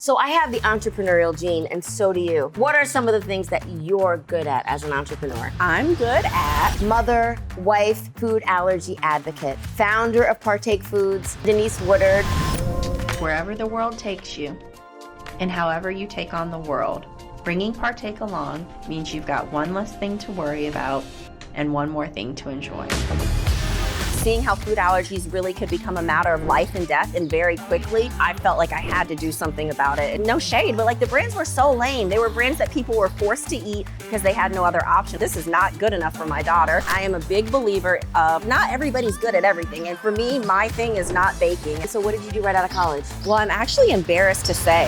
So I have the entrepreneurial gene, and so do you. What are some of the things that you're good at as an entrepreneur? I'm good at Mother, wife, food allergy advocate, founder of Partake Foods, Denise Woodard. Wherever the world takes you, and however you take on the world, bringing Partake along means you've got one less thing to worry about and one more thing to enjoy. seeing how food allergies really could become a matter of life and death, and very quickly, I felt like I had to do something about it. And no shade, but like the brands were so lame. They were brands that people were forced to eat because they had no other option. This is not good enough for my daughter. I am a big believer of not everybody's good at everything. And for me, my thing is not baking. So what did you do right out of college? Well, I'm actually embarrassed to say.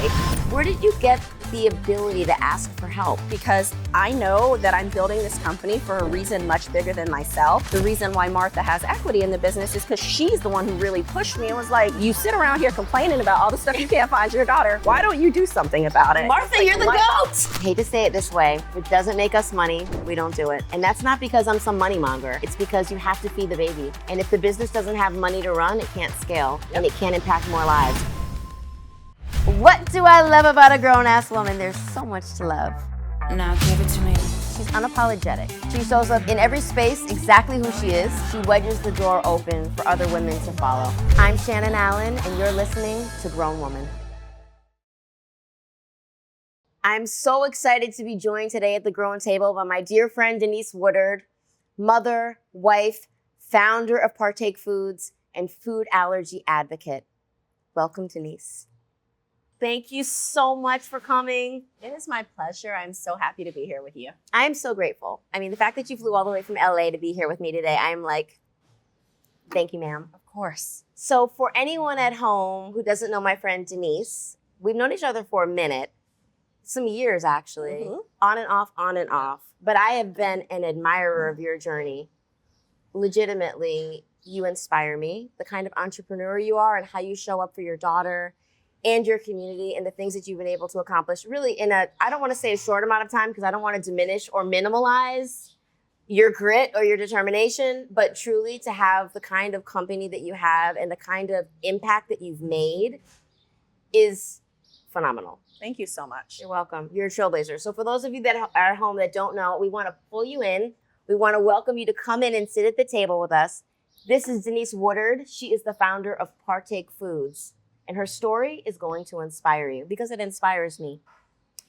Where did you get the ability to ask for help? Because I know that I'm building this company for a reason much bigger than myself. The reason why Martha has equity in the business is because she's the one who really pushed me and was like, you sit around here complaining about all the stuff you can't find your daughter. Why don't you do something about it? Martha, like, you're the goat! I hate to say it this way, if it doesn't make us money, we don't do it. And that's not because I'm some money monger. It's because you have to feed the baby. And if the business doesn't have money to run, it can't scale and it can't impact more lives. What do I love about a grown-ass woman? There's so much to love. Now give it to me. She's unapologetic. She shows up in every space exactly who she is. She wedges the door open for other women to follow. I'm Shannon Allen, and you're listening to Grown Woman. I'm so excited to be joined today at the Grown Table by my dear friend Denise Woodard, mother, wife, founder of Partake Foods, and food allergy advocate. Welcome, Denise. Thank you so much for coming. It is my pleasure. I'm so happy to be here with you. I am so grateful. I mean, the fact that you flew all the way from LA to be here with me today, I'm like, thank you, ma'am. Of course. So for anyone at home who doesn't know my friend Denise, we've known each other for a minute, some years actually, on and off. But I have been an admirer of your journey. Legitimately, you inspire me, the kind of entrepreneur you are and how you show up for your daughter and your community and the things that you've been able to accomplish really in a, I don't want to say a short amount of time because I don't want to diminish or minimalize your grit or your determination, but truly to have the kind of company that you have and the kind of impact that you've made is phenomenal. Thank you so much. You're welcome. You're a trailblazer. So for those of you that are at home that don't know, we want to pull you in. We want to welcome you to come in and sit at the table with us. This is Denise Woodard. She is the founder of Partake Foods. And her story is going to inspire you because it inspires me.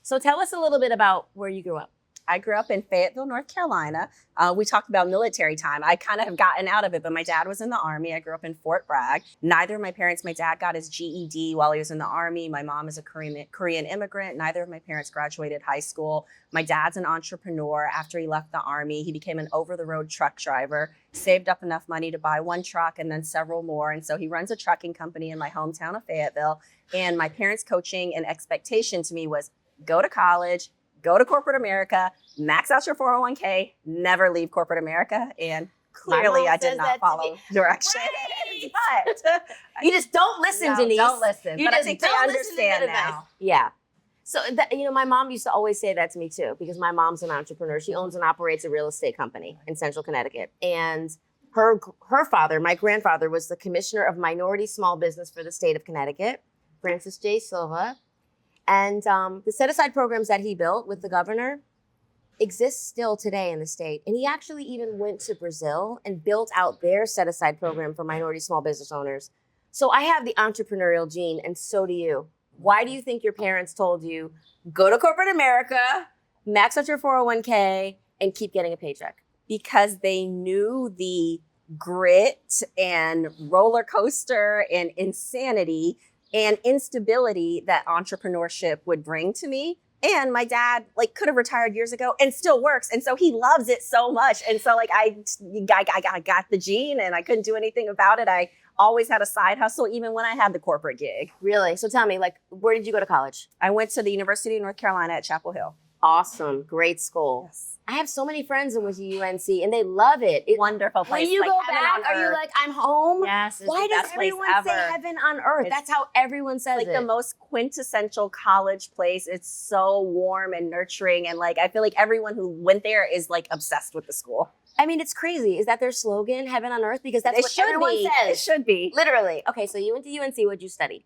So tell us a little bit about where you grew up. I grew up in Fayetteville, North Carolina. We talked about military time. I kind of have gotten out of it, but my dad was in the Army. I grew up in Fort Bragg. Neither of my parents, my dad got his GED while he was in the Army. My mom is a Korean immigrant. Neither of my parents graduated high school. My dad's an entrepreneur. After he left the Army, he became an over-the-road truck driver, saved up enough money to buy one truck and then several more. And so he runs a trucking company in my hometown of Fayetteville. And my parents' coaching and expectation to me was go to college, go to corporate America, max out your 401k, never leave corporate America. And clearly I did not follow direction. Right. But You just don't listen, Denise. Don't listen. You But just I think they don't listen to understand good now. advice. Yeah. So, my mom used to always say that to me too, because my mom's an entrepreneur. She owns and operates a real estate company in Central Connecticut. And her father, my grandfather, was the commissioner of minority small business for the state of Connecticut, Francis J. Silva. And the set-aside programs that he built with the governor exist still today in the state. And he actually even went to Brazil and built out their set-aside program for minority small business owners. So I have the entrepreneurial gene, and so do you. Why do you think your parents told you, go to corporate America, max out your 401k, and keep getting a paycheck? Because they knew the grit and roller coaster and insanity and instability that entrepreneurship would bring to me. And my dad could have retired years ago and still works. And so he loves it so much. And so I got the gene and I couldn't do anything about it. I always had a side hustle, even when I had the corporate gig. Really? So tell me, where did you go to college? I went to the University of North Carolina at Chapel Hill. Awesome. Great school. Yes. I have so many friends who went to UNC and they love it. Wonderful place. When you go back, are you I'm home? Yes. It's Why the does best place everyone ever. say heaven on earth? That's how everyone says it. The most quintessential college place. It's so warm and nurturing. And I feel like everyone who went there is obsessed with the school. I mean, it's crazy. Is that their slogan, heaven on earth? Because that's what everyone says. It should be. Literally. Okay, so you went to UNC. What'd you study?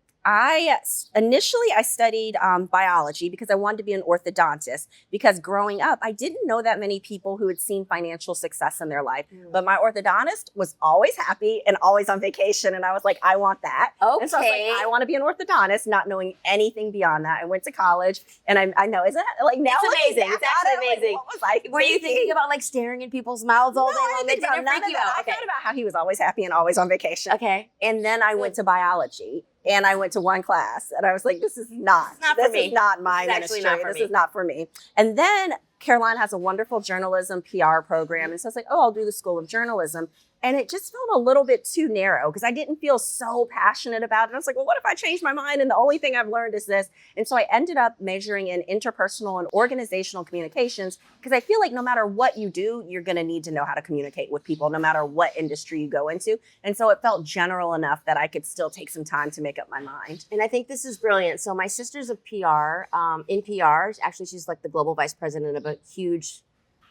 Initially I studied biology because I wanted to be an orthodontist, because growing up, I didn't know that many people who had seen financial success in their life. But my orthodontist was always happy and always on vacation. And I was like, I want that. Okay. And so I was like, I want to be an orthodontist, not knowing anything beyond that. I went to college, and I know, isn't that like now? It's amazing. It's actually amazing. Like, what was I Were you thinking about like staring in people's mouths all day long? I didn't think about none of that. I thought about how he was always happy and always on vacation. Okay. And then I went to biology, and I went to one class, and I was like, this is not for me. Is not my It's actually ministry. not for This me. is not for me. And then Caroline has a wonderful journalism PR program. And so I was like, oh, I'll do the School of Journalism. And it just felt a little bit too narrow because I didn't feel so passionate about it. I was like, well, what if I change my mind? And the only thing I've learned is this. And so I ended up majoring in interpersonal and organizational communications, because I feel like no matter what you do, you're going to need to know how to communicate with people, no matter what industry you go into. And so it felt general enough that I could still take some time to make up my mind. And I think this is brilliant. So my sister's a PR, in PR. Actually, she's like the global vice president of a huge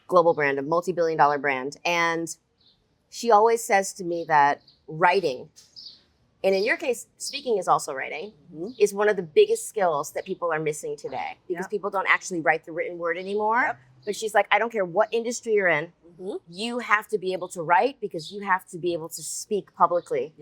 global brand, a multi-billion-dollar brand. And she always says to me that writing, and in your case, speaking is also writing, is one of the biggest skills that people are missing today, because people don't actually write the written word anymore. But she's like, I don't care what industry you're in, you have to be able to write, because you have to be able to speak publicly.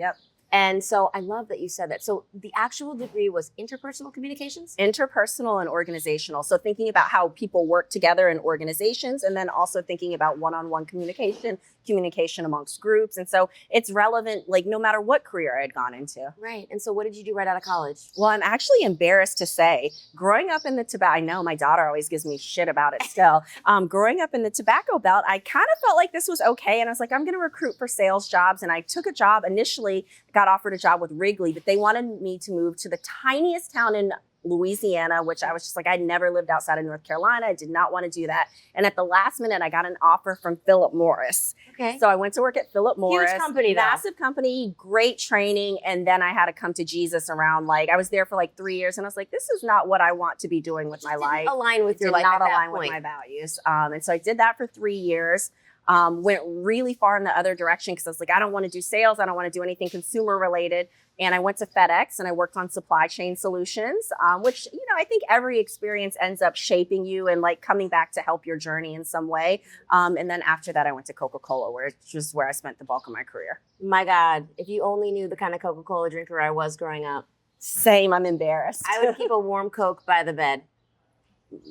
And so I love that you said that. So the actual degree was interpersonal communications? Interpersonal and organizational. So thinking about how people work together in organizations, and then also thinking about one-on-one communication amongst groups. And so it's relevant, like no matter what career I had gone into. Right. And so what did you do right out of college? Well, I'm actually embarrassed to say, growing up in the tobacco, I know my daughter always gives me shit about it still. Growing up in the tobacco belt, I kind of felt like this was okay. And I was like, I'm going to recruit for sales jobs. And I took a job initially, got offered a job with Wrigley, but they wanted me to move to the tiniest town in Louisiana, which I was just like, I'd never lived outside of North Carolina. I did not want to do that. And at the last minute, I got an offer from Philip Morris. Okay. So I went to work at Philip Morris. Huge company, though. Massive company, great training. And then I had to come to Jesus around, like, I was there for like 3 years. And I was like, this is not what I want to be doing with my life. Align with your Did life not at that align point. with my values. And so I did that for 3 years. Went really far in the other direction, because I was like, I don't want to do sales. I don't want to do anything consumer related. And I went to FedEx and I worked on supply chain solutions, which, you know, I think every experience ends up shaping you and like coming back to help your journey in some way. And then after that, I went to Coca Cola, which is where I spent the bulk of my career. My God, if you only knew the kind of Coca Cola drinker I was growing up. Same, I'm embarrassed. I would keep a warm Coke by the bed.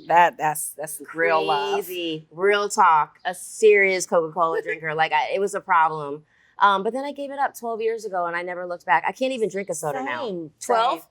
That's real love. Crazy, real talk. A serious Coca Cola drinker. Like it was a problem. But then I gave it up 12 years ago, and I never looked back. I can't even drink a soda now. 12?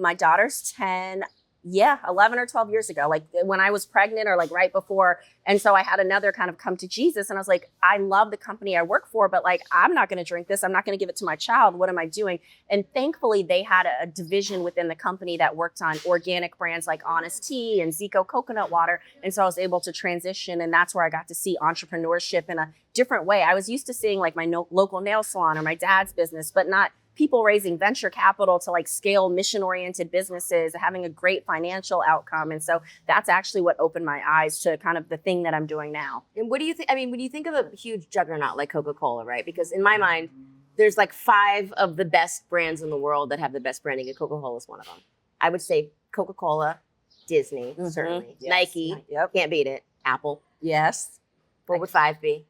My daughter's 10. Yeah, 11 or 12 years ago, like when I was pregnant or like right before. And so I had another kind of come to Jesus, and I was like, I love the company I work for, but like, I'm not going to drink this. I'm not going to give it to my child. What am I doing? And thankfully they had a division within the company that worked on organic brands like Honest Tea and Zico coconut water. And so I was able to transition, and that's where I got to see entrepreneurship in a different way. I was used to seeing like my local nail salon or my dad's business, but not people raising venture capital to like scale mission-oriented businesses, having a great financial outcome. And so that's actually what opened my eyes to kind of the thing that I'm doing now. And what do you think? I mean, when you think of a huge juggernaut like Coca Cola, right? Because in my mind, there's like 5 of the best brands in the world that have the best branding, and Coca Cola is one of them. I would say Coca Cola, Disney, certainly, Yes. Nike, can't beat it, Apple. Yes. What would 5 be?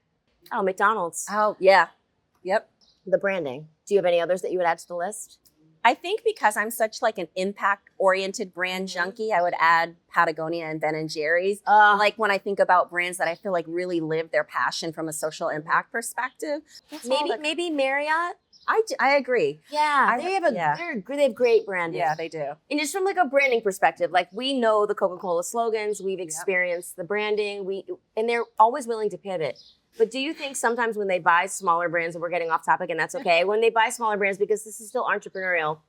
Oh, McDonald's. Oh, yeah. Yep. The branding. Do you have any others that you would add to the list? I think because I'm such like an impact-oriented brand junkie, I would add Patagonia and Ben & Jerry's. Like when I think about brands that I feel like really live their passion from a social impact perspective. Maybe Marriott. I agree. Yeah, they have great branding. Yeah, they do. And just from like a branding perspective, like we know the Coca-Cola slogans, we've experienced the branding, and they're always willing to pivot. But do you think sometimes when they buy smaller brands, and we're getting off topic and that's okay, when they buy smaller brands, because this is still entrepreneurial,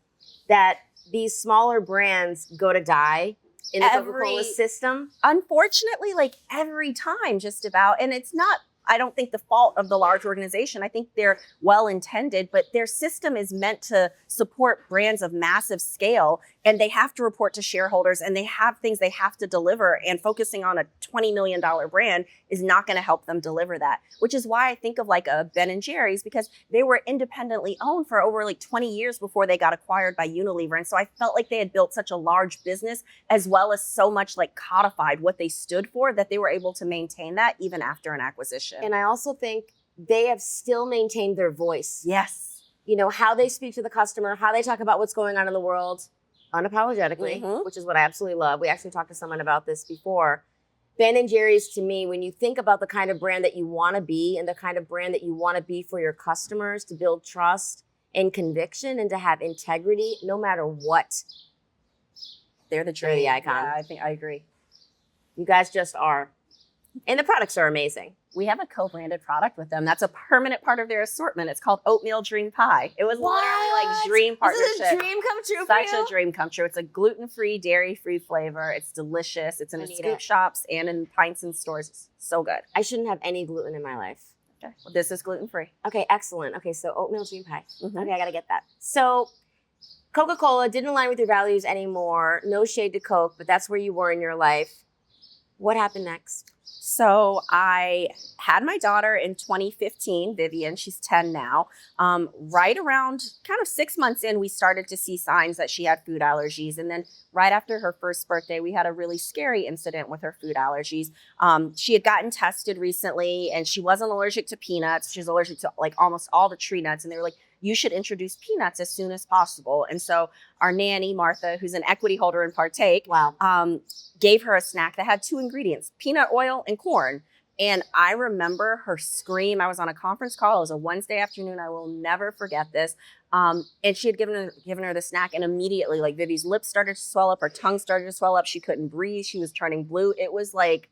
that these smaller brands go to die in the Coca-Cola system? Unfortunately, like every time just about, and it's not I don't think the fault of the large organization. I think they're well-intended, but their system is meant to support brands of massive scale, and they have to report to shareholders, and they have things they have to deliver, and focusing on a $20 million brand is not going to help them deliver that, which is why I think of like a Ben & Jerry's, because they were independently owned for over like 20 years before they got acquired by Unilever. And so I felt like they had built such a large business, as well as so much like codified what they stood for, that they were able to maintain that even after an acquisition. And I also think they have still maintained their voice. Yes. You know, how they speak to the customer, how they talk about what's going on in the world unapologetically, which is what I absolutely love. We actually talked to someone about this before. Ben & Jerry's, to me, when you think about the kind of brand that you want to be and the kind of brand that you want to be for your customers, to build trust and conviction and to have integrity, no matter what, They're the they're the icon. Yeah, I think I agree. You guys just are. And the products are amazing. We have a co-branded product with them. That's a permanent part of their assortment. It's called Oatmeal Dream Pie. It was literally like dream partnership. This is a dream come true for Such you? a dream come true. It's a gluten-free, dairy-free flavor. It's delicious. It's in I the need scoop it. shops and in pints and stores. It's so good. I shouldn't have any gluten in my life. Okay. Well, this is gluten-free. Okay, excellent. Okay, so oatmeal dream pie. Mhm. Okay, I gotta get that. So Coca Cola didn't align with your values anymore. No shade to Coke, but that's where you were in your life. What happened next? So I had my daughter in 2015, Vivian, she's 10 now. Right around kind of 6 months in, we started to see signs that she had food allergies. And then right after her first birthday, we had a really scary incident with her food allergies. She had gotten tested recently and she wasn't allergic to peanuts. She was allergic to like almost all the tree nuts. And they were like, you should introduce peanuts as soon as possible. And so our nanny, Martha, who's an equity holder in Partake, gave her a snack that had 2 ingredients, peanut oil and corn. And I remember her scream. I was on a conference call. It was a Wednesday afternoon. I will never forget this. And she had given her the snack, and immediately, like, Vivi's lips started to swell up, her tongue started to swell up. She couldn't breathe. She was turning blue. It was like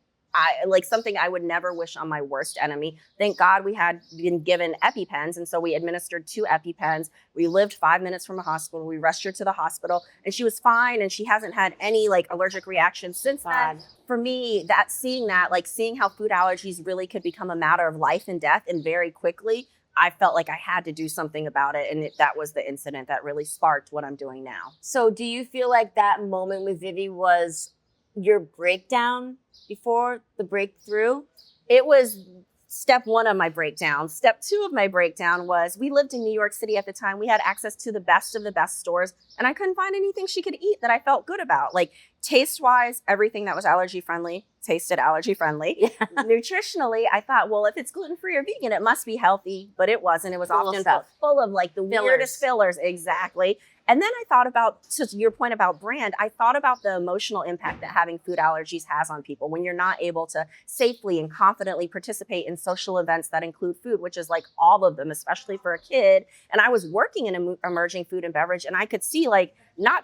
something I would never wish on my worst enemy. Thank God we had been given EpiPens. And so we administered 2 EpiPens. We lived 5 minutes from a hospital. We rushed her to the hospital and she was fine. And she hasn't had any like allergic reactions since then. For me, seeing how food allergies really could become a matter of life and death and very quickly, I felt like I had to do something about it. And that was the incident that really sparked what I'm doing now. So do you feel like that moment with Vivi was your breakdown before the breakthrough? It was step 1 of my breakdown. Step 2 of my breakdown was we lived in New York City at the time. We had access to the best of the best stores, and I couldn't find anything she could eat that I felt good about. Like taste-wise, everything that was allergy-friendly tasted allergy-friendly. Yeah. Nutritionally, I thought, well, if it's gluten-free or vegan, it must be healthy, but it wasn't. It was Full of often stuff. full of like the weirdest fillers. Exactly. And then I thought about, to your point about brand, I thought about the emotional impact that having food allergies has on people when you're not able to safely and confidently participate in social events that include food, which is like all of them, especially for a kid. And I was working in emerging food and beverage, and I could see like,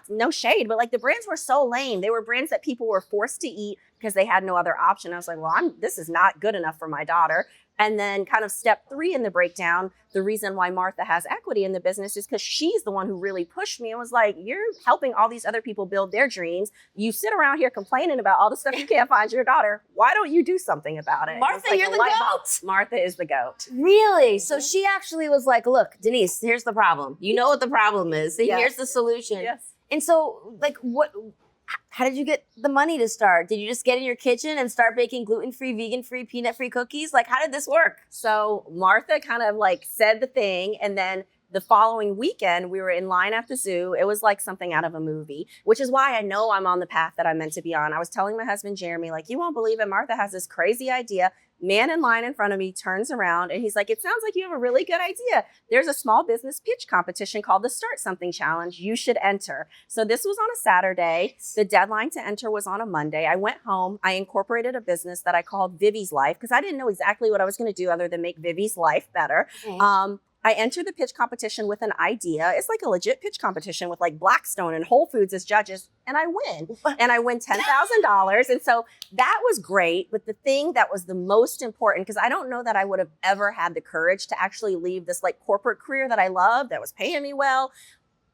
no shade, but like the brands were so lame. They were brands that people were forced to eat because they had no other option. I was like, well, this is not good enough for my daughter. And then kind of step 3 in the breakdown, the reason why Martha has equity in the business is because she's the one who really pushed me and was like, you're helping all these other people build their dreams. You sit around here complaining about all the stuff you can't find your daughter. Why don't you do something about it? Martha, Like you're a the light bulb. goat. Martha is the goat. Really? So she actually was like, look, Denise, here's the problem. You know what the problem is. And Yes. here's the solution. Yes. And so, like, how did you get the money to start? Did you just get in your kitchen and start baking gluten-free, vegan-free, peanut-free cookies? Like, how did this work? So Martha kind of like said the thing, and then the following weekend, we were in line at the zoo. It was like something out of a movie, which is why I know I'm on the path that I'm meant to be on. I was telling my husband, Jeremy, like, you won't believe it. Martha has this crazy idea. Man in line in front of me turns around and he's like, it sounds like you have a really good idea. There's a small business pitch competition called the Start Something Challenge. You should enter. So this was on a Saturday. The deadline to enter was on a Monday. I went home. I incorporated a business that I called Vivi's Life because I didn't know exactly what I was going to do other than make Vivi's life better. Okay. I entered the pitch competition with an idea. It's like a legit pitch competition with like Blackstone and Whole Foods as judges. And I win. And I win $10,000. And so that was great. But the thing that was the most important, because I don't know that I would have ever had the courage to actually leave this like corporate career that I loved, that was paying me well.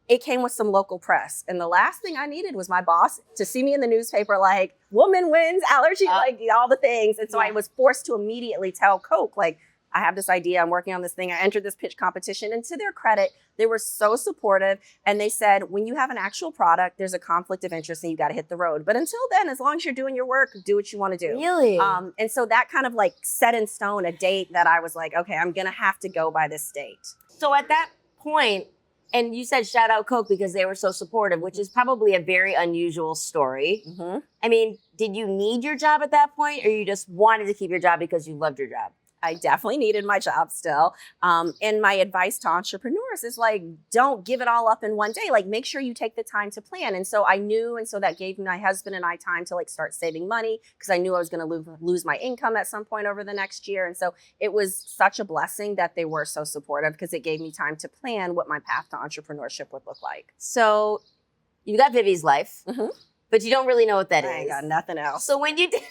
it came with some local press. And the last thing I needed was my boss to see me in the newspaper, like, woman wins, allergy, like all the things. And so I was forced to immediately tell Coke, like, I have this idea, I'm working on this thing. I entered this pitch competition. And to their credit, they were so supportive. And they said, when you have an actual product, there's a conflict of interest and you got to hit the road. But until then, as long as you're doing your work, do what you want to do. Really? And so that kind of like set in stone a date that I was like, okay, I'm going to have to go by this date. So at that point, and you said shout out Coke because they were so supportive, which is probably a very unusual story. Mm-hmm. I mean, did you need your job at that point, or you just wanted to keep your job because you loved your job? I definitely needed my job still. And my advice to entrepreneurs is like, don't give it all up in one day. Like, make sure you take the time to plan. And so I knew, and so that gave my husband and I time to like start saving money because I knew I was going to lose my income at some point over the next year. And so it was such a blessing that they were so supportive because it gave me time to plan what my path to entrepreneurship would look like. So you got Vivi's life, but you don't really know what that is. I ain't got nothing else. So when you did,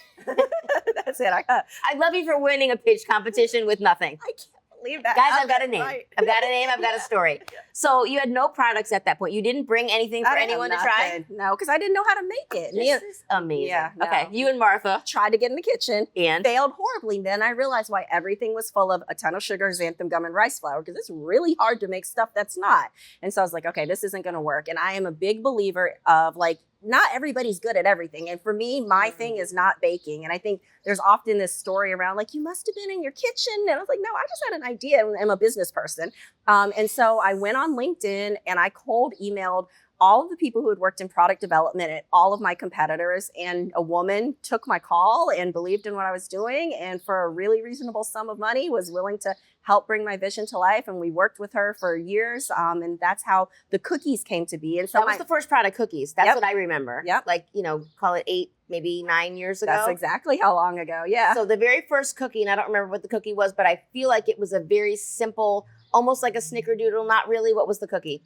That's it. I love you for winning a pitch competition with nothing. can't believe that. Guys, I've got a name. Right. I've got a name. I've got a story. So you had no products at that point. You didn't bring anything for I didn't have anyone to try? nothing. No, because I didn't know how to make it. This is amazing. Yeah, no. Okay, you and Martha. Tried to get in the kitchen. And? Failed horribly. Then I realized why everything was full of a ton of sugar, xanthan gum, and rice flour, because it's really hard to make stuff that's not. And so I was like, okay, this isn't going to work. And I am a big believer of like, not everybody's good at everything. And for me, my thing is not baking. And I think there's often this story around like, you must have been in your kitchen. And I was like, no, I just had an idea. I'm a business person. And so I went on LinkedIn and I cold emailed all of the people who had worked in product development at all of my competitors. And a woman took my call and believed in what I was doing. And for a really reasonable sum of money was willing to help bring my vision to life. And we worked with her for years. And that's how the cookies came to be. And so that was the first product, cookies. That's Yep. what I remember. Yep. Like, call it 8, maybe 9 years ago. that's exactly how long ago. Yeah. So the very first cookie, and I don't remember what the cookie was, but I feel like it was a very simple, almost like a snickerdoodle, not really. What was the cookie?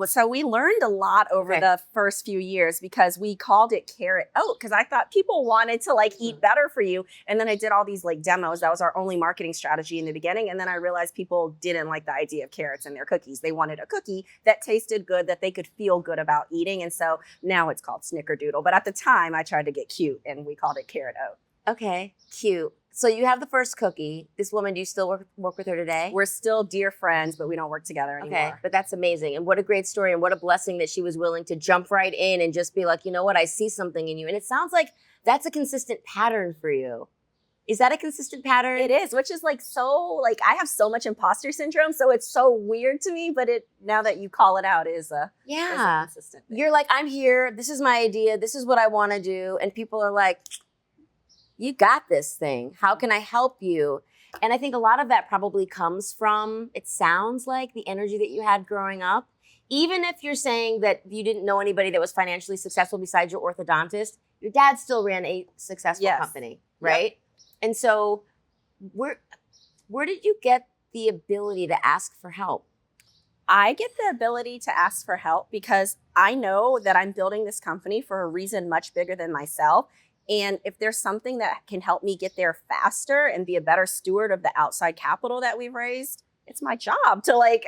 So we learned a lot over the first few years because we called it carrot oat because I thought people wanted to like eat better for you. And then I did all these like demos. That was our only marketing strategy in the beginning. And then I realized people didn't like the idea of carrots in their cookies. They wanted a cookie that tasted good, that they could feel good about eating. And so now it's called snickerdoodle. But at the time I tried to get cute and we called it carrot oat. Okay, cute. So you have the first cookie. This woman, do you still work with her today? We're still dear friends, but we don't work together anymore. Okay, but that's amazing. And what a great story, and what a blessing that she was willing to jump right in and just be like, you know what, I see something in you. And it sounds like that's a consistent pattern for you. Is that a consistent pattern? It is, which is like so, like I have so much imposter syndrome, so it's so weird to me, but it, now that you call it out, is a consistent thing. You're like, I'm here, this is my idea, this is what I want to do. And people are like, you got this thing. How can I help you? And I think a lot of that probably comes from, it sounds like, the energy that you had growing up. Even if you're saying that you didn't know anybody that was financially successful besides your orthodontist, your dad still ran a successful company, right? Yep. And so where did you get the ability to ask for help? I get the ability to ask for help because I know that I'm building this company for a reason much bigger than myself. And if there's something that can help me get there faster and be a better steward of the outside capital that we've raised, it's my job to I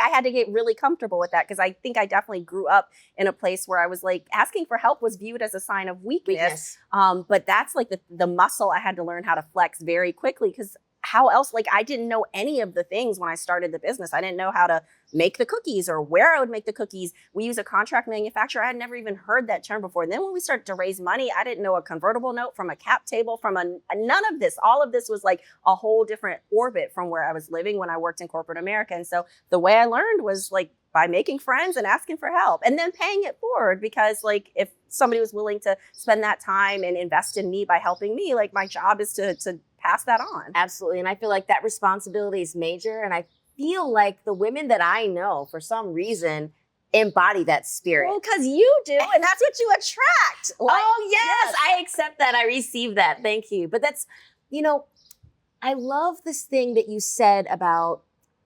had to get really comfortable with that because I think I definitely grew up in a place where I was like, asking for help was viewed as a sign of weakness. But that's like the muscle I had to learn how to flex very quickly because how else, I didn't know any of the things when I started the business. I didn't know how to make the cookies or where I would make the cookies. We use a contract manufacturer. I had never even heard that term before. Then when we started to raise money, I didn't know a convertible note from a cap table, from none of this. All of this was like a whole different orbit from where I was living when I worked in corporate America. And so the way I learned was by making friends and asking for help and then paying it forward because if somebody was willing to spend that time and invest in me by helping me, my job is to pass that on. Absolutely. And I feel like that responsibility is major. And I feel like the women that I know, for some reason, embody that spirit. Well, because you do, and that's what you attract. Oh, yes. I accept that. I receive that. Thank you. But that's, I love this thing that you said about,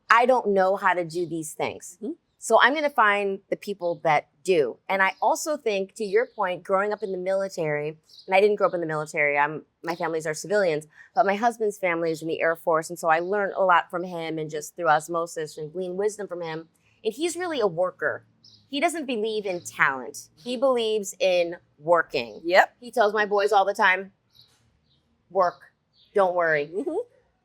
I don't know how to do these things. Mm-hmm. So I'm going to find the people that do. And I also think, to your point, growing up in the military, and I didn't grow up in the military, my families are civilians, but my husband's family is in the Air Force. And so I learned a lot from him and just through osmosis and gleaned wisdom from him. And he's really a worker. he doesn't believe in talent. He believes in working. Yep. He tells my boys all the time, work, don't worry. Mm-hmm.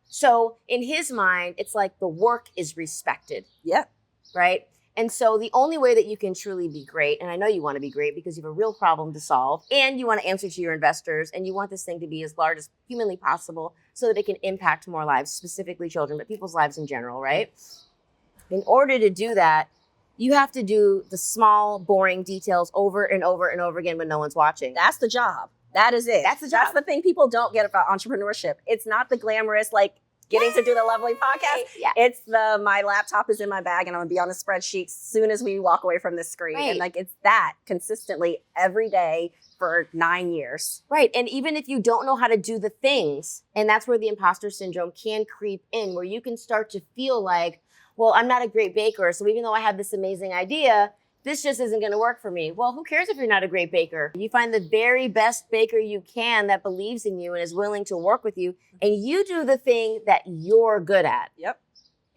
So in his mind, it's like the work is respected. Yep. Right? And so the only way that you can truly be great, and I know you want to be great because you have a real problem to solve, and you want to answer to your investors, and you want this thing to be as large as humanly possible so that it can impact more lives, specifically children, but people's lives in general, right? In order to do that, you have to do the small, boring details over and over and over again when no one's watching. That's the job. That is it. That's the job. That's the thing people don't get about entrepreneurship. It's not the glamorous, like, getting to do the lovely podcast. Yeah. It's my laptop is in my bag and I'm gonna be on a spreadsheet as soon as we walk away from the screen. Right. And like, it's that consistently every day for 9 years. Right. And even if you don't know how to do the things, and that's where the imposter syndrome can creep in, where you can start to feel like, well, I'm not a great baker. So even though I have this amazing idea, this just isn't going to work for me. Well, who cares if you're not a great baker? You find the very best baker you can that believes in you and is willing to work with you, and you do the thing that you're good at. Yep.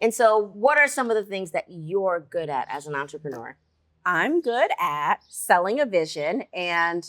And so what are some of the things that you're good at as an entrepreneur? I'm good at selling a vision, and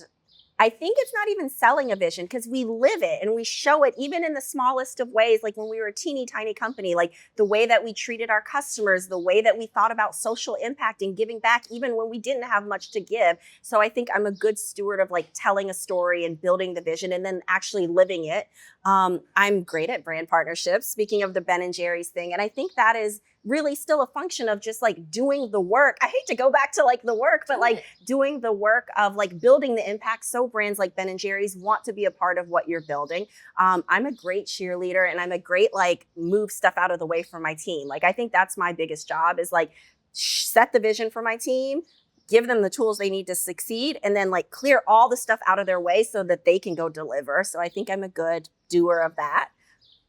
I think it's not even selling a vision because we live it and we show it even in the smallest of ways. Like when we were a teeny tiny company, like the way that we treated our customers, the way that we thought about social impact and giving back even when we didn't have much to give. So I think I'm a good steward of like telling a story and building the vision and then actually living it. I'm great at brand partnerships, speaking of the Ben & Jerry's thing. And I think that is really still a function of just like doing the work. I hate to go back to like the work, but like doing the work of like building the impact so brands like Ben & Jerry's want to be a part of what you're building. I'm a great cheerleader and I'm a great like move stuff out of the way for my team. Like I think that's my biggest job is like set the vision for my team, give them the tools they need to succeed, and then like clear all the stuff out of their way so that they can go deliver. So I think I'm a good doer of that.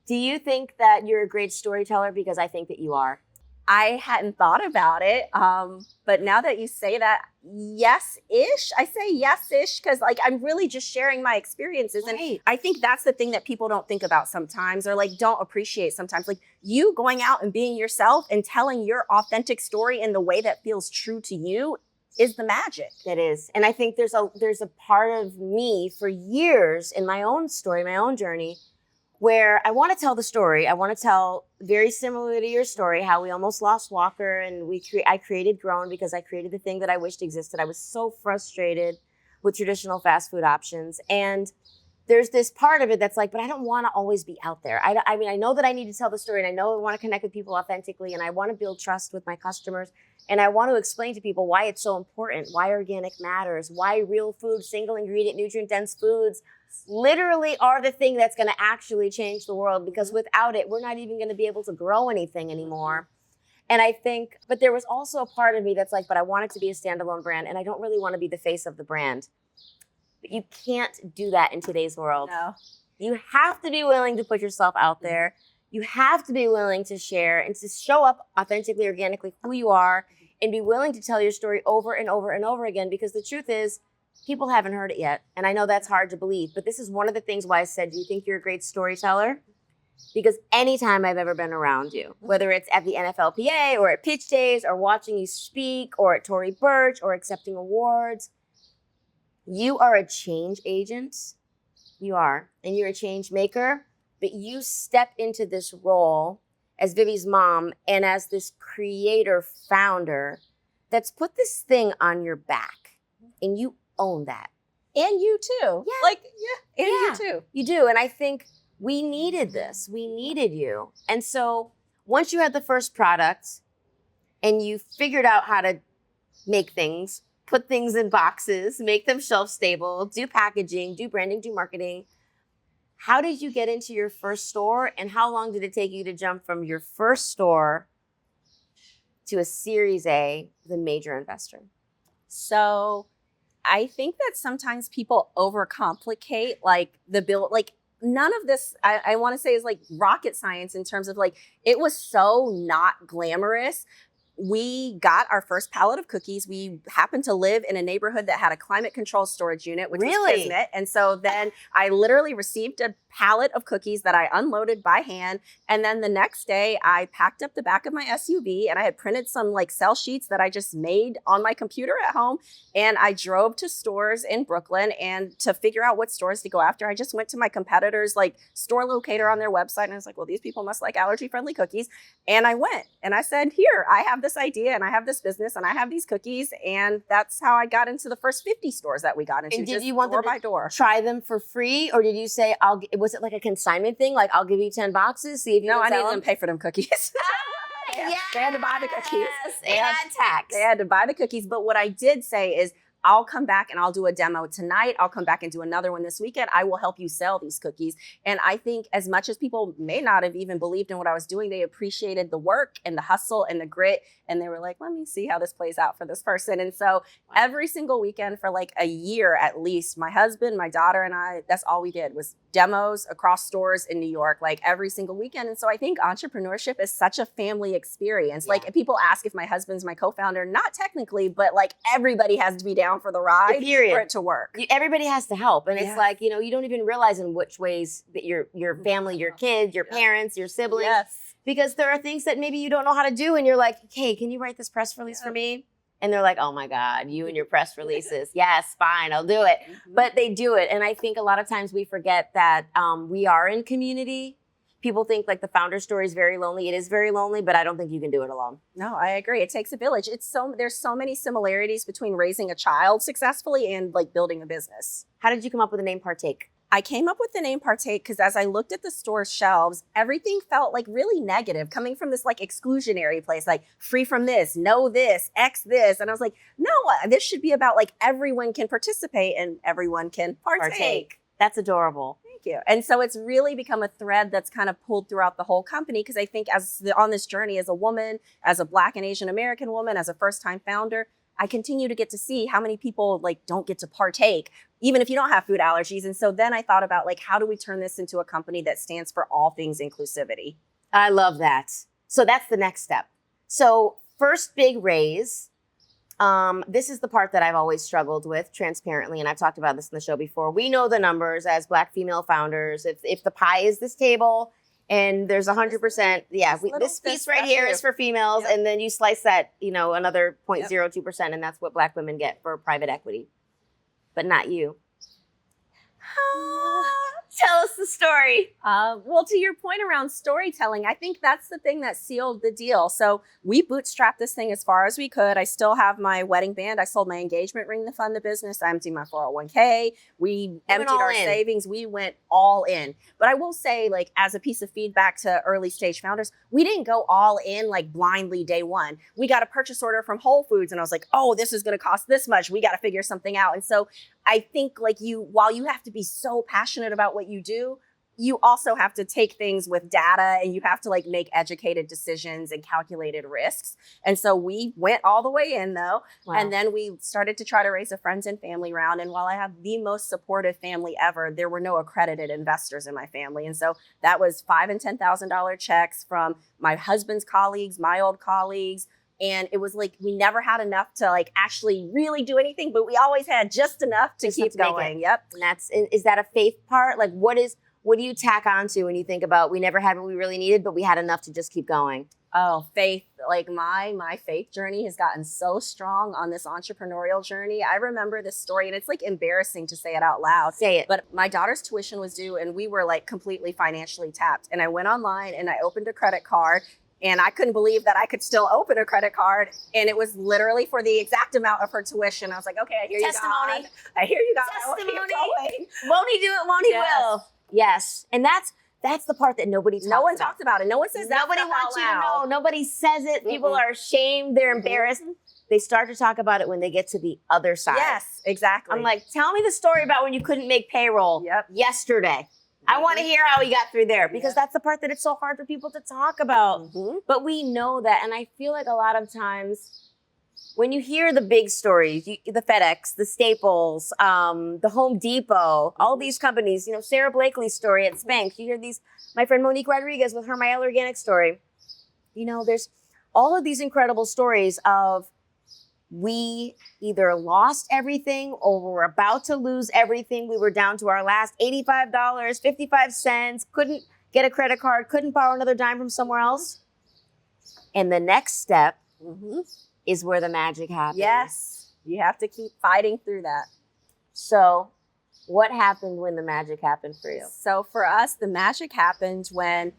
Do you think that you're a great storyteller? Because I think that you are. I hadn't thought about it, but now that you say that, yes-ish. I say yes-ish because like I'm really just sharing my experiences. Right. And I think that's the thing that people don't think about sometimes or like don't appreciate sometimes. Like you going out and being yourself and telling your authentic story in the way that feels true to you is the magic. It is. And I think there's a part of me for years in my own story, my own journey, where I want to tell the story. I want to tell very similar to your story, how we almost lost Walker and I created Grown because I created the thing that I wished existed. I was so frustrated with traditional fast food options. And there's this part of it that's like, but I don't want to always be out there. I mean, I know that I need to tell the story and I know I want to connect with people authentically and I want to build trust with my customers. And I want to explain to people why it's so important, why organic matters, why real food, single ingredient, nutrient dense foods literally are the thing that's going to actually change the world, because without it, we're not even going to be able to grow anything anymore. And I think, but there was also a part of me that's like, but I want it to be a standalone brand and I don't really want to be the face of the brand. But you can't do that in today's world. No. You have to be willing to put yourself out there. You have to be willing to share and to show up authentically, organically, who you are, and be willing to tell your story over and over and over again, because the truth is, people haven't heard it yet. And I know that's hard to believe, but this is one of the things why I said, do you think you're a great storyteller? Because anytime I've ever been around you, whether it's at the NFLPA or at pitch days or watching you speak or at Tory Burch or accepting awards, you are a change agent. You are. And you're a change maker, but you step into this role as Vivi's mom and as this creator founder that's put this thing on your back, and you own that. And you too. Yeah. Like, yeah. And Yeah. you too. You do. And I think we needed this. We needed you. And so once you had the first product and you figured out how to make things, put things in boxes, make them shelf stable, do packaging, do branding, do marketing, how did you get into your first store? And how long did it take you to jump from your first store to a Series A, the major investor? So I think that sometimes people overcomplicate like the build, like none of this, I want to say is like rocket science in terms of like, it was so not glamorous. we got our first pallet of cookies. We happened to live in a neighborhood that had a climate control storage unit, which was kismet. And so then I literally received a pallet of cookies that I unloaded by hand. And then the next day I packed up the back of my SUV and I had printed some like sell sheets that I just made on my computer at home. And I drove to stores in Brooklyn, and to figure out what stores to go after, I just went to my competitors' like store locator on their website. And I was like, well, these people must like allergy friendly cookies. And I went and I said, here, I have this idea and I have this business and I have these cookies. And that's how I got into the first 50 stores that we got into. And did you want door them by door. try them for free, or did you say, was it like a consignment thing? Like, I'll give you 10 boxes, see if you No, can I sell needed them? them to pay for them cookies. They had to buy the cookies. And tax. They had to buy the cookies. But what I did say is, I'll come back and I'll do a demo tonight. I'll come back and do another one this weekend. I will help you sell these cookies. And I think as much as people may not have even believed in what I was doing, they appreciated the work and the hustle and the grit. And they were like, let me see how this plays out for this person. And so every single weekend for like a year at least, my husband, my daughter, and I, that's all we did was demos across stores in New York, like every single weekend. And so I think entrepreneurship is such a family experience. Yeah. Like, people ask if my husband's my co-founder, not technically, but like everybody has to be down for the ride Period. for it to work. Everybody has to help. And it's Yes. like, you don't even realize in which ways that your family, your kids, your parents, your siblings, Yes. because there are things that maybe you don't know how to do. And you're like, hey, can you write this press release for me? And they're like, oh my God, you and your press releases. Yes, fine, I'll do it. But they do it. And I think a lot of times we forget that we are in community. People think like the founder story is very lonely. It is very lonely, but I don't think you can do it alone. No, I agree. It takes a village. There's so many similarities between raising a child successfully and like building a business. How did you come up with the name Partake? I came up with the name Partake because as I looked at the store's shelves, everything felt like really negative, coming from this like exclusionary place, like free from this, no this, X this. And I was like, no, this should be about like everyone can participate and everyone can partake. That's adorable. Thank you. And so it's really become a thread that's kind of pulled throughout the whole company, because I think on this journey as a woman, as a Black and Asian American woman, as a first-time founder, I continue to get to see how many people like don't get to partake, even if you don't have food allergies. And so then I thought about like, how do we turn this into a company that stands for all things inclusivity? I love that. So that's the next step. So first big raise. This is the part that I've always struggled with, transparently, and I've talked about this in the show before. We know the numbers as Black female founders. If the pie is this table and there's 100%, this piece right here is for females, and then you slice that, another 0.02%, and that's what Black women get for private equity, but not you. Tell us the story. Well, to your point around storytelling, I think that's the thing that sealed the deal. So we bootstrapped this thing as far as we could. I still have my wedding band. I sold my engagement ring to fund the business. I emptied my 401k. We emptied our savings. We went all in. But I will say, like, as a piece of feedback to early stage founders, we didn't go all in like blindly day one. We got a purchase order from Whole Foods and I was like, oh, this is going to cost this much. We got to figure something out. And so I think like while you have to be so passionate about what you do, you also have to take things with data and you have to like make educated decisions and calculated risks. And so we went all the way in though. Wow. And then we started to try to raise a friends and family round. And while I have the most supportive family ever, there were no accredited investors in my family. And so that was $5,000 and $10,000 checks from my husband's colleagues, my old colleagues. And it was like, we never had enough to like actually really do anything, but we always had just enough to keep going. Yep. And is that a faith part? Like what do you tack onto when you think about, we never had what we really needed, but we had enough to just keep going? Oh, faith. Like my faith journey has gotten so strong on this entrepreneurial journey. I remember this story and it's like embarrassing to say it out loud. Say it. But my daughter's tuition was due and we were like completely financially tapped. And I went online and I opened a credit card. And I couldn't believe that I could still open a credit card. And it was literally for the exact amount of her tuition. I was like, okay, I hear you, God. I hear you, God. Testimony. Won't he do it? Won't he will? Yes. And that's the part that nobody talks about. No one talked about it. No one says that. Nobody wants you to know. Nobody says it. People are ashamed. They're embarrassed. They start to talk about it when they get to the other side. Yes, exactly. I'm like, tell me the story about when you couldn't make payroll yesterday. I want to hear how we got through there, because that's the part that it's so hard for people to talk about. But we know that. And I feel like a lot of times when you hear the big stories, the FedEx, the Staples, the Home Depot, all these companies, Sarah Blakely's story at Spanx, you hear my friend Monique Rodriguez with her My Allerganic story. There's all of these incredible stories of we either lost everything or were about to lose everything. We were down to our last $85, 55 cents, couldn't get a credit card, couldn't borrow another dime from somewhere else. And the next step is where the magic happens. Yes, you have to keep fighting through that. So what happened when the magic happened for you? So for us, the magic happened when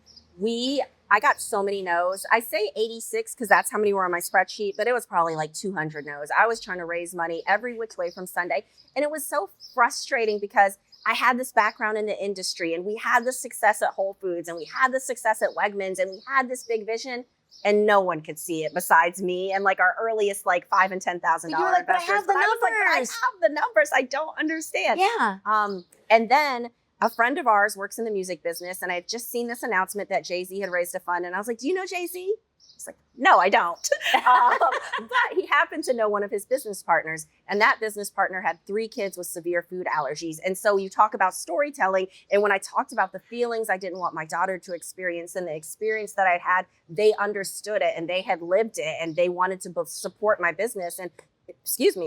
I got so many no's. I say 86 because that's how many were on my spreadsheet, but it was probably like 200 no's. I was trying to raise money every which way from Sunday. And it was so frustrating because I had this background in the industry and we had the success at Whole Foods and we had the success at Wegmans and we had this big vision and no one could see it besides me and like our earliest like $5,000 and $10,000 You were like, but I have the I was like, but I numbers. have the numbers. I don't understand. Yeah. And then a friend of ours works in the music business, and I had just seen this announcement that Jay-Z had raised a fund, and I was like, do you know Jay-Z? He's like, no, I don't. But he happened to know one of his business partners, and that business partner had 3 kids with severe food allergies. And so you talk about storytelling, and when I talked about the feelings I didn't want my daughter to experience and the experience that I'd had, they understood it, and they had lived it, and they wanted to both support my business. And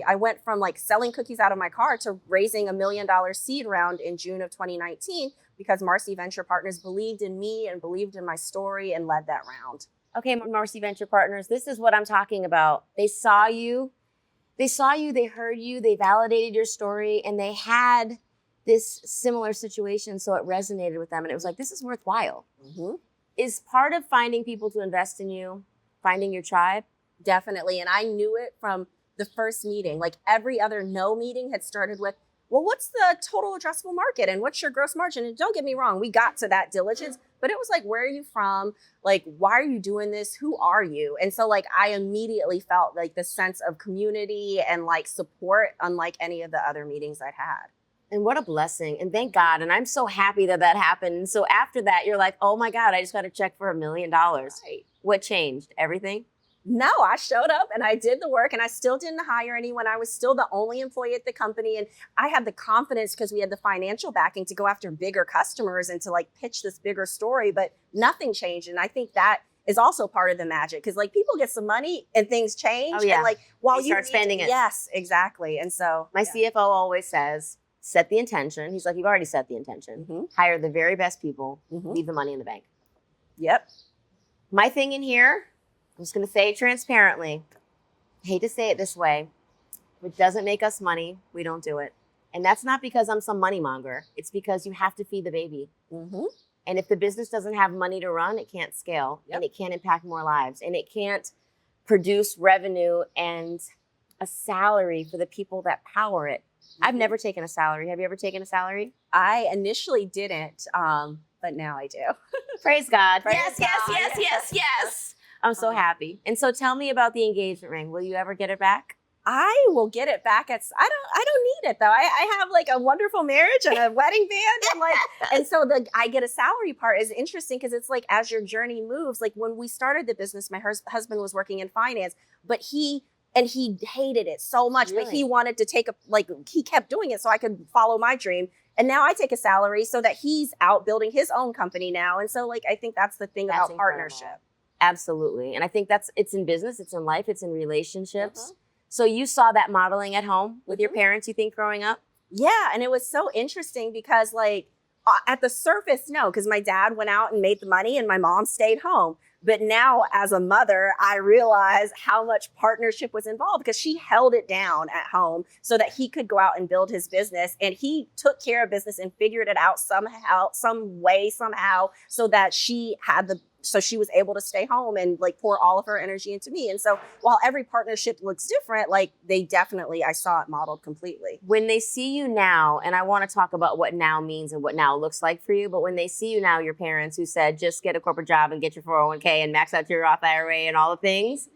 I went from like selling cookies out of my car to raising $1 million seed round in June of 2019 because Marcy Venture Partners believed in me and believed in my story and led that round. Okay, Marcy Venture Partners, this is what I'm talking about. They saw you, they heard you, they validated your story, and they had this similar situation, so it resonated with them, and it was like, this is worthwhile. Is part of finding people to invest in you, finding your tribe? Definitely, and I knew it from the first meeting. Like every other no meeting had started with, well, what's the total addressable market and what's your gross margin? And don't get me wrong, we got to that diligence, but it was like, where are you from? Like, why are you doing this? Who are you? And so like, I immediately felt like the sense of community and like support unlike any of the other meetings I'd had. And what a blessing. And thank God. And I'm so happy that that happened. And so after that, you're like, oh my God, I just got a check for $1 million. Right. What changed? Everything? No, I showed up and I did the work and I still didn't hire anyone. I was still the only employee at the company. And I had the confidence because we had the financial backing to go after bigger customers and to like pitch this bigger story, but nothing changed. And I think that is also part of the magic because like people get some money and things change. Oh, yeah. And like while They start spending it. Yes, exactly. And so My CFO always says, set the intention. He's like, you've already set the intention. Hire the very best people, leave the money in the bank. Yep. My thing in here, I'm just going to say it transparently. I hate to say it this way. If it doesn't make us money, we don't do it. And that's not because I'm some money monger. It's because you have to feed the baby. And if the business doesn't have money to run, it can't scale and it can't impact more lives and it can't produce revenue and a salary for the people that power it. I've never taken a salary. Have you ever taken a salary? I initially didn't, but now I do. Praise God. Praise Yes. I'm so happy. And so tell me about the engagement ring. Will you ever get it back? I will get it back at. I don't need it though. I have like a wonderful marriage and a wedding band and like, and so I get a salary part is interesting because it's like as your journey moves. Like when we started the business, my husband was working in finance, but he hated it so much. Really? But he wanted to he kept doing it so I could follow my dream. And now I take a salary so that he's out building his own company now. And so like I think that's the thing about partnership. Absolutely. And I think it's in business, it's in life, it's in relationships. So you saw that modeling at home with your parents, you think, growing up? Yeah. And it was so interesting because like at the surface, no, because my dad went out and made the money and my mom stayed home. But now as a mother, I realize how much partnership was involved because she held it down at home so that he could go out and build his business. And he took care of business and figured it out somehow, so that she was able to stay home and like pour all of her energy into me. And so while every partnership looks different, like I saw it modeled completely. When they see you now, and I want to talk about what now means and what now looks like for you, but when they see you now, your parents who said, just get a corporate job and get your 401k and max out your Roth IRA and all the things,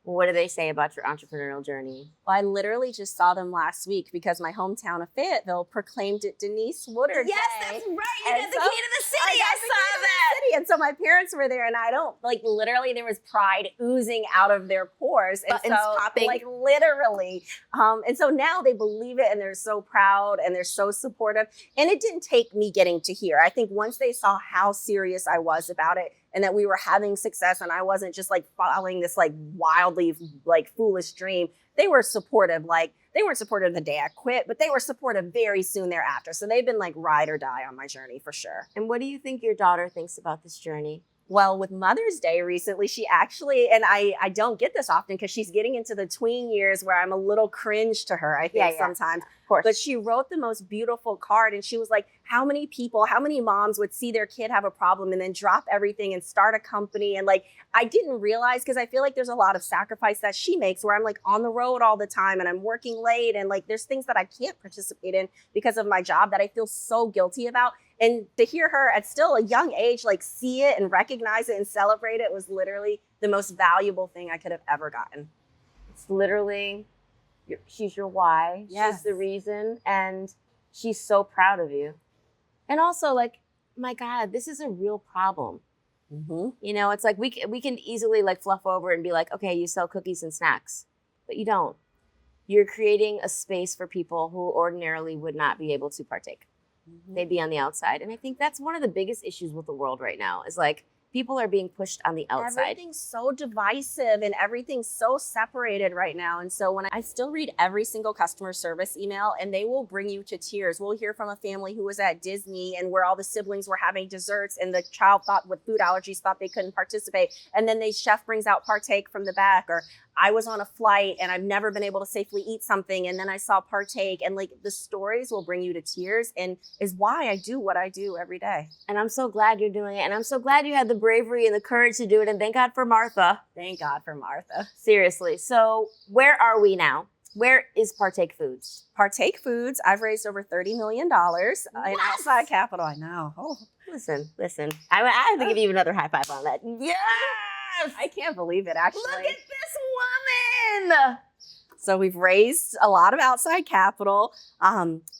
what do they say about your entrepreneurial journey? Well, I literally just saw them last week because my hometown of Fayetteville proclaimed it Denise Woodard Yes, Day. that's right. You And got the so key to the city. I got I the saw key to the that. city. And so my parents were there and I don't, like literally there was pride oozing out of their pores. And Buttons so popping. like literally. And so now they believe it and they're so proud and they're so supportive. And it didn't take me getting to here. I think once they saw how serious I was about it, and that we were having success and I wasn't just like following this like wildly like foolish dream. They were supportive. Like they weren't supportive the day I quit, but they were supportive very soon thereafter. So they've been like ride or die on my journey for sure. And what do you think your daughter thinks about this journey? Well, with Mother's Day recently, she actually, and I don't get this often because she's getting into the tween years where I'm a little cringe to her, I think sometimes. Of course. But she wrote the most beautiful card and she was like, how many moms would see their kid have a problem and then drop everything and start a company? And like, I didn't realize, because I feel like there's a lot of sacrifice that she makes where I'm like on the road all the time and I'm working late and like there's things that I can't participate in because of my job that I feel so guilty about. And to hear her at still a young age, like see it and recognize it and celebrate it was literally the most valuable thing I could have ever gotten. It's literally, she's your why. Yes. She's the reason. And she's so proud of you. And also like, my God, this is a real problem. Mm-hmm. You know, it's like we can easily like fluff over and be like, okay, you sell cookies and snacks, but you don't. You're creating a space for people who ordinarily would not be able to partake. Mm-hmm. They'd be on the outside. And I think that's one of the biggest issues with the world right now is like people are being pushed on the outside. Everything's so divisive and everything's so separated right now. And so when I still read every single customer service email and they will bring you to tears. We'll hear from a family who was at Disney and where all the siblings were having desserts and the child with food allergies thought they couldn't participate. And then the chef brings out Partake from the back, or I was on a flight and I've never been able to safely eat something. And then I saw Partake, and like the stories will bring you to tears and is why I do what I do every day. And I'm so glad you're doing it. And I'm so glad you had the bravery and the courage to do it. And thank God for Martha. Thank God for Martha. Seriously. So where are we now? Where is Partake Foods? Partake Foods, I've raised over $30 million in outside capital. I know. Oh, Listen. I have to give you another high five on that. Yes! I can't believe it, actually. Look at this woman! So we've raised a lot of outside capital.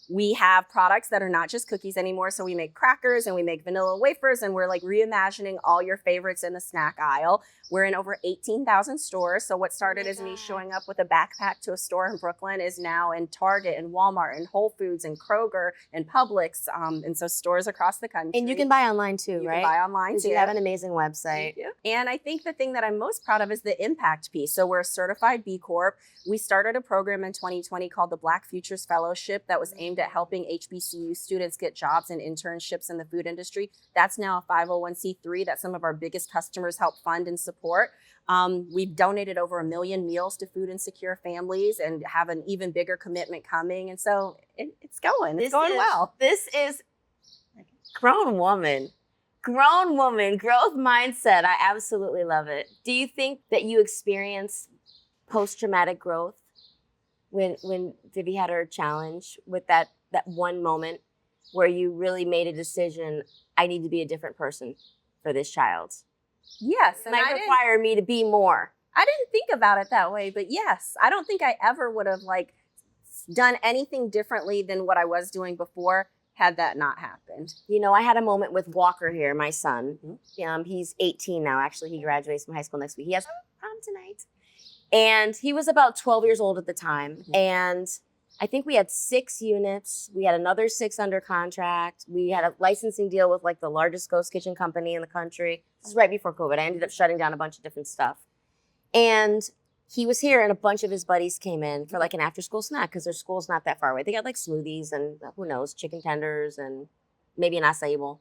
We have products that are not just cookies anymore. So we make crackers and we make vanilla wafers, and we're like reimagining all your favorites in the snack aisle. We're in over 18,000 stores. So what started as me showing up with a backpack to a store in Brooklyn is now in Target and Walmart and Whole Foods and Kroger and Publix. And so stores across the country. And you can buy online too, You right? can buy online too. You have an amazing website. Thank you. And I think the thing that I'm most proud of is the impact piece. So we're a certified B Corp. We started a program in 2020 called the Black Futures Fellowship that was aimed at helping HBCU students get jobs and internships in the food industry. That's now a 501c3 that some of our biggest customers help fund and support. We've donated over 1 million meals to food insecure families and have an even bigger commitment coming. And so it's going. It's going well. This is grown woman, growth mindset. I absolutely love it. Do you think that you experienced post-traumatic growth when Vivi had her challenge with that one moment where you really made a decision, I need to be a different person for this child? Yes. It might require me to be more. I didn't think about it that way, but yes, I don't think I ever would have like done anything differently than what I was doing before had that not happened. You know, I had a moment with Walker here, my son. He's 18 now. Actually, he graduates from high school next week. He has prom tonight. And he was about 12 years old at the time. Mm-hmm. And I think we had 6 units. We had another 6 under contract. We had a licensing deal with like the largest ghost kitchen company in the country. This is right before COVID. I ended up shutting down a bunch of different stuff. And he was here and a bunch of his buddies came in for like an after school snack because their school's not that far away. They got like smoothies and who knows, chicken tenders and maybe an acai bowl.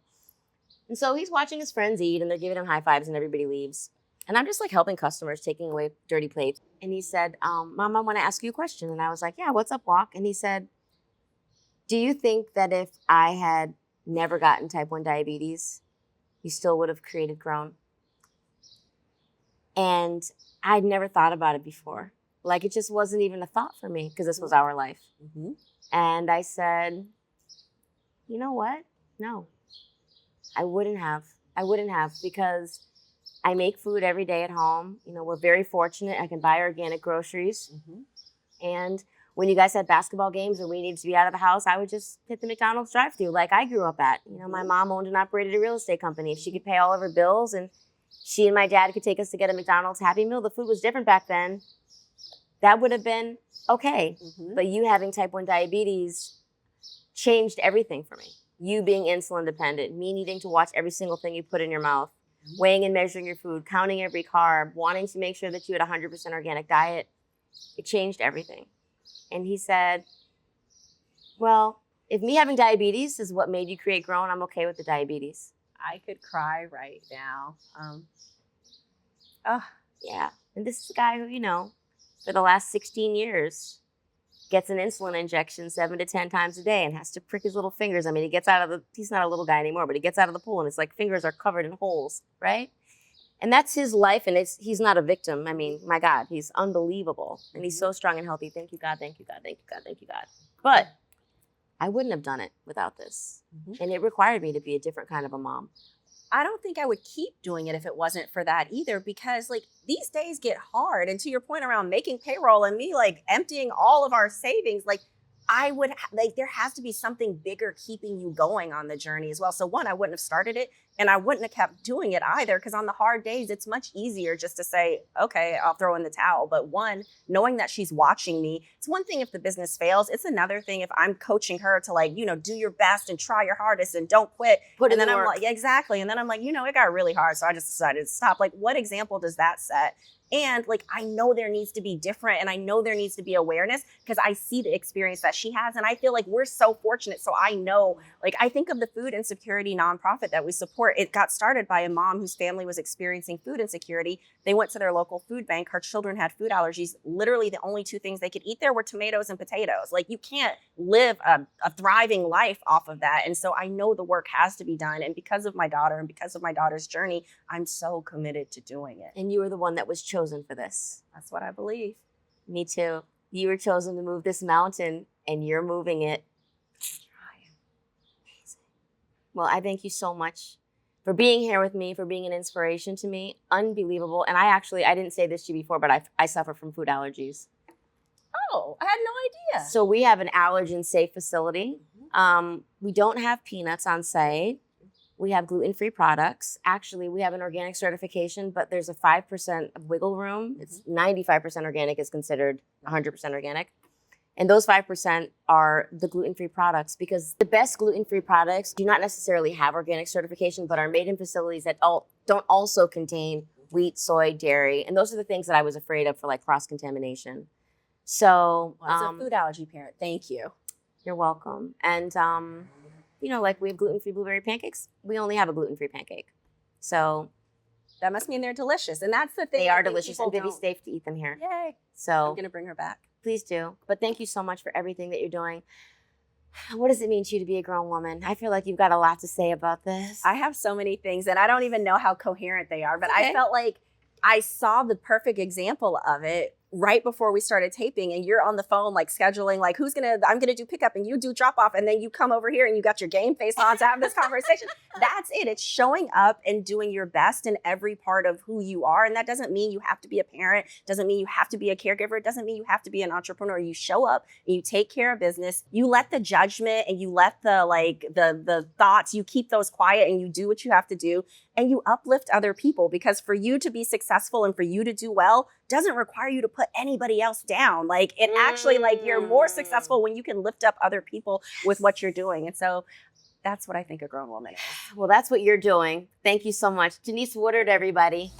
And so he's watching his friends eat and they're giving him high fives and everybody leaves. And I'm just like helping customers, taking away dirty plates. And he said, Mom, I want to ask you a question. And I was like, yeah, what's up, Walk? And he said, do you think that if I had never gotten type 1 diabetes, you still would have created Grown? And I'd never thought about it before. Like it just wasn't even a thought for me because this was our life. Mm-hmm. And I said, you know what? No, I wouldn't have because I make food every day at home. You know, we're very fortunate. I can buy organic groceries. Mm-hmm. And when you guys had basketball games and we needed to be out of the house, I would just hit the McDonald's drive-thru like I grew up at. You know, my mom owned and operated a real estate company. If she could pay all of her bills and she and my dad could take us to get a McDonald's Happy Meal, the food was different back then. That would have been okay. Mm-hmm. But you having type 1 diabetes changed everything for me. You being insulin dependent, me needing to watch every single thing you put in your mouth. weighing and measuring your food, counting every carb, wanting to make sure that you had a 100% organic diet. It changed everything. And he said, well, if me having diabetes is what made you create Grown, I'm okay with the diabetes. I could cry right now. Yeah. And this is a guy who, you know, for the last 16 years gets an insulin injection 7 to 10 times a day and has to prick his little fingers. I mean, he's not a little guy anymore, but he gets out of the pool and it's like fingers are covered in holes, right? And that's his life, and he's not a victim. I mean, my God, he's unbelievable. And he's so strong and healthy. Thank you, God, thank you, God, thank you, God, thank you, God. But I wouldn't have done it without this. And it required me to be a different kind of a mom. I don't think I would keep doing it if it wasn't for that either, because like these days get hard. And to your point around making payroll and me like emptying all of our savings, like there has to be something bigger keeping you going on the journey as well. So one, I wouldn't have started it and I wouldn't have kept doing it either, because on the hard days, it's much easier just to say, okay, I'll throw in the towel. But one, knowing that she's watching me, it's one thing if the business fails. It's another thing if I'm coaching her to like, you know, do your best and try your hardest and don't quit. Put in and then the I'm work. like, yeah, exactly. And then I'm like, you know, it got really hard. So I just decided to stop. Like, what example does that set? And like, I know there needs to be different and I know there needs to be awareness because I see the experience that she has. And I feel like we're so fortunate. So I know, like, I think of the food insecurity nonprofit that we support. It got started by a mom whose family was experiencing food insecurity. They went to their local food bank. Her children had food allergies. Literally the only two things they could eat there were tomatoes and potatoes. Like, you can't live a thriving life off of that. And so I know the work has to be done. And because of my daughter and because of my daughter's journey, I'm so committed to doing it. And you were the one that was chosen for this. That's what I believe. Me too. You were chosen to move this mountain and you're moving it. Amazing. Well, I thank you so much for being here with me, for being an inspiration to me. Unbelievable. And I didn't say this to you before, but I suffer from food allergies. Oh, I had no idea. So we have an allergen safe facility. We don't have peanuts on site. We have gluten-free products. Actually, we have an organic certification, but there's a 5% of wiggle room. It's 95% organic is considered 100% organic. And those 5% are the gluten-free products, because the best gluten-free products do not necessarily have organic certification, but are made in facilities that don't also contain wheat, soy, dairy. And those are the things that I was afraid of for like cross-contamination. So As a food allergy parent, thank you. You're welcome. And you know, like we have gluten-free blueberry pancakes. We only have a gluten-free pancake. So that must mean they're delicious. And that's the thing. They are delicious, and Vivi's safe to eat them here. Yay. So I'm going to bring her back. Please do. But thank you so much for everything that you're doing. What does it mean to you to be a grown woman? I feel like you've got a lot to say about this. I have so many things, and I don't even know how coherent they are, but Okay. I felt like I saw the perfect example of it right before we started taping, and you're on the phone, like scheduling, like I'm going to do pickup and you do drop off. And then you come over here and you got your game face on to have this conversation. That's it. It's showing up and doing your best in every part of who you are. And that doesn't mean you have to be a parent. Doesn't mean you have to be a caregiver. It doesn't mean you have to be an entrepreneur. You show up and you take care of business. You let the judgment and you let the thoughts, you keep those quiet and you do what you have to do. And you uplift other people, because for you to be successful and for you to do well doesn't require you to put anybody else down. Like, it actually, like, you're more successful when you can lift up other people with what you're doing. And so that's what I think a grown woman is. Well, that's what you're doing. Thank you so much. Denise Woodard, everybody.